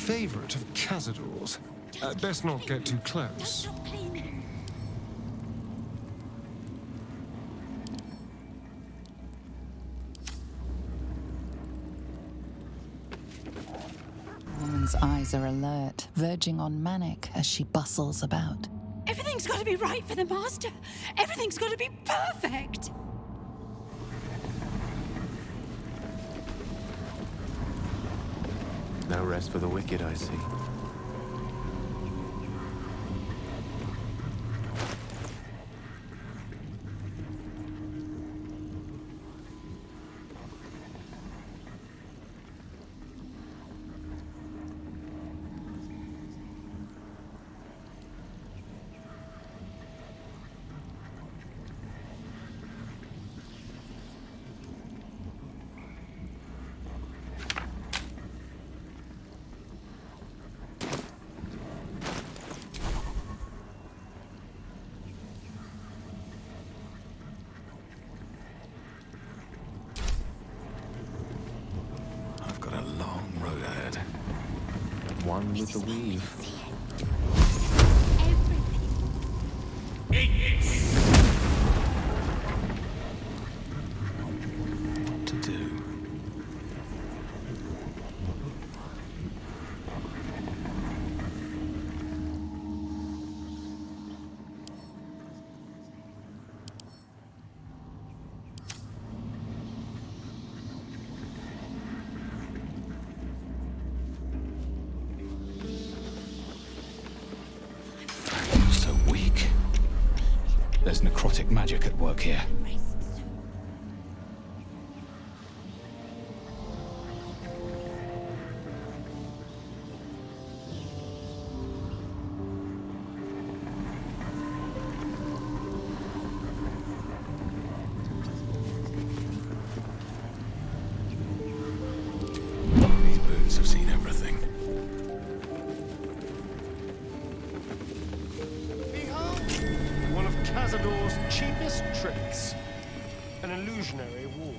favorite of Casador's. Best not get too close. The woman's eyes are alert, verging on manic as she bustles about. Everything's got to be right for the Master. Everything's got to be perfect. No rest for the wicked, I see. One with the weave. What to do? There's necrotic magic at work here. These boots have seen everything. Kazador's cheapest tricks. An illusionary wall.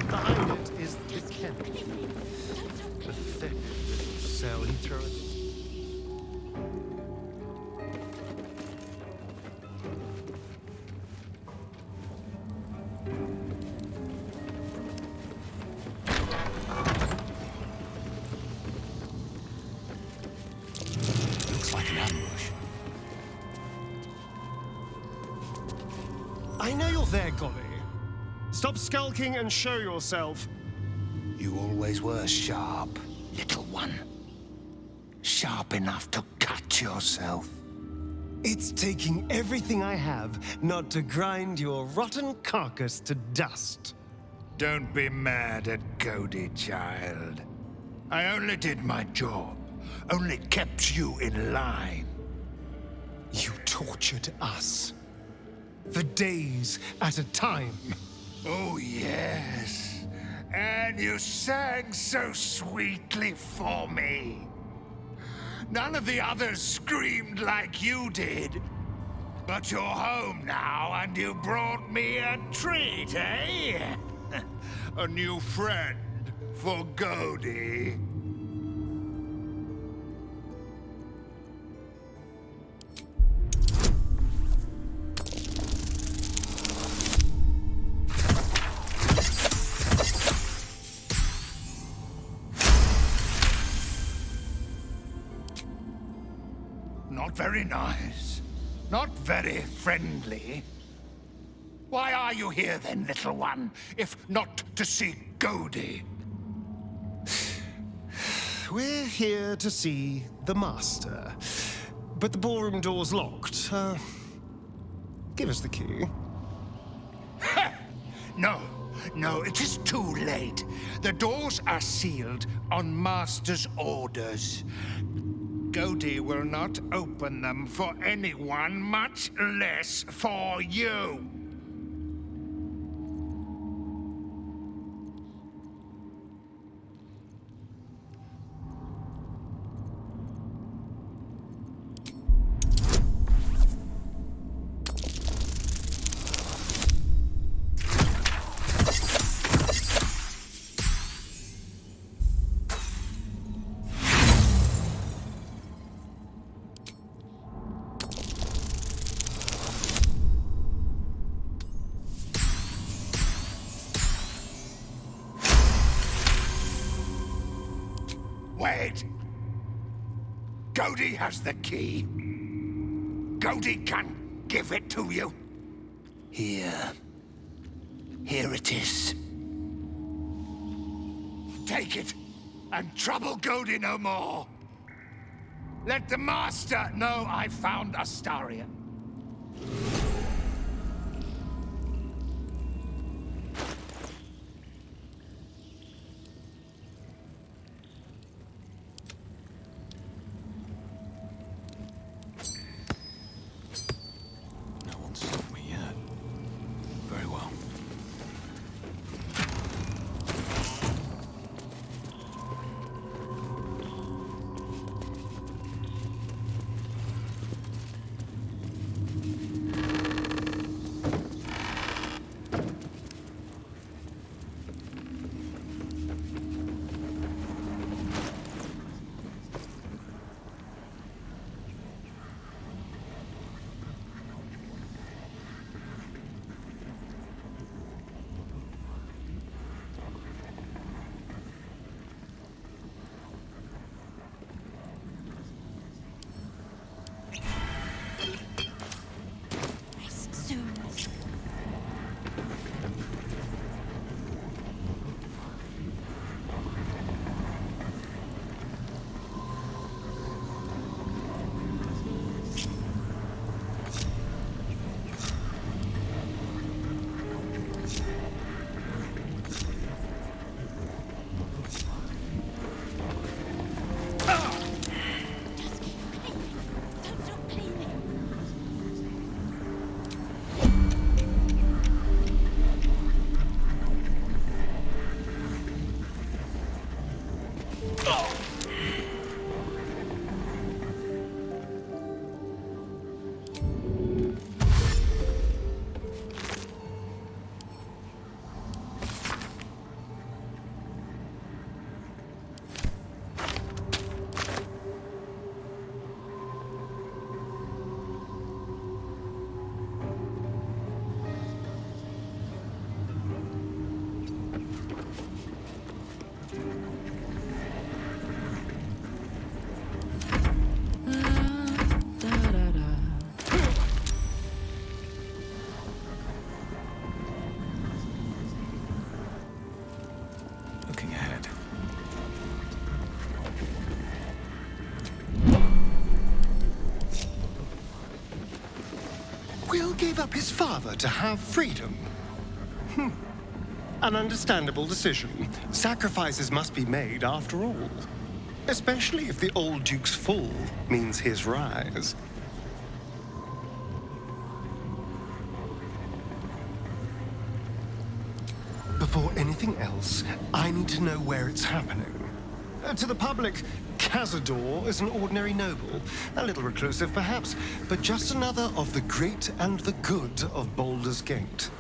Behind it is the kennel. The thick little cell he threw it. Looks like an ambush. I know you're there, Golly. Stop skulking and show yourself. You always were sharp, little one. Sharp enough to cut yourself. It's taking everything I have not to grind your rotten carcass to dust. Don't be mad at Goody, child. I only did my job. Only kept you in line. You tortured us. For days at a time. Oh, yes. And you sang so sweetly for me. None of the others screamed like you did. But you're home now, and you brought me a treat, eh? A new friend for Goody. Not very nice. Not very friendly. Why are you here then, little one, if not to see Goody? We're here to see the Master. But the ballroom door's locked. Give us the key. No, it is too late. The doors are sealed on Master's orders. Goody will not open them for anyone, much less for you. Wait! Goody has the key. Goody can give it to you. Here. Here it is. Take it, and trouble Goody no more. Let the Master know I found Astarion. No one's stopped me yet. Very well. Gave up his father to have freedom. An understandable decision. Sacrifices must be made after all. Especially if the old Duke's fall means his rise. Before anything else, I need to know where it's happening. To the public, Kazador is an ordinary noble, a little reclusive perhaps, but just another of the great and the good of Baldur's Gate.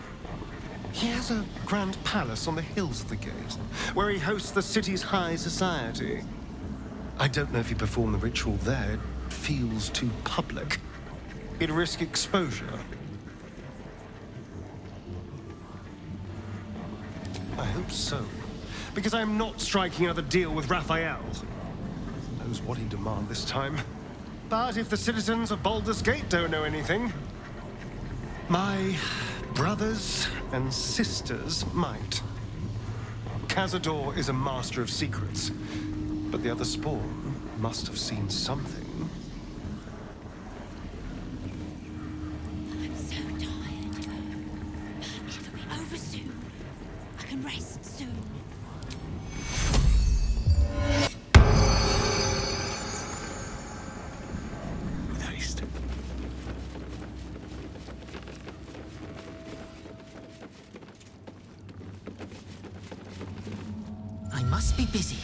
He has a grand palace on the hills of the gate, where he hosts the city's high society. I don't know if he performed the ritual there. It feels too public. He'd risk exposure. I hope so, because I'm not striking another deal with Raphael. Knows what he'd demand this time. But if the citizens of Baldur's Gate don't know anything, my brothers and sisters might. Kazador is a master of secrets, but the other spawn must have seen something. I'm so tired. It'll be over soon. I can rest soon. With haste. I must be busy.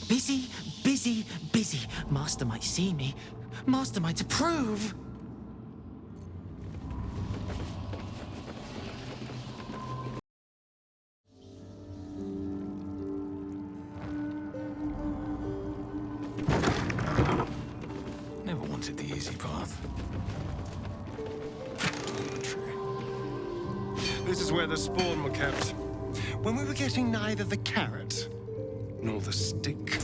Busy, busy, busy. Master might see me. Master might approve. Never wanted the easy path. This is where the spawn were kept. When we were getting neither the carrot nor the stick.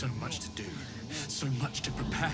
So much to do, so much to prepare.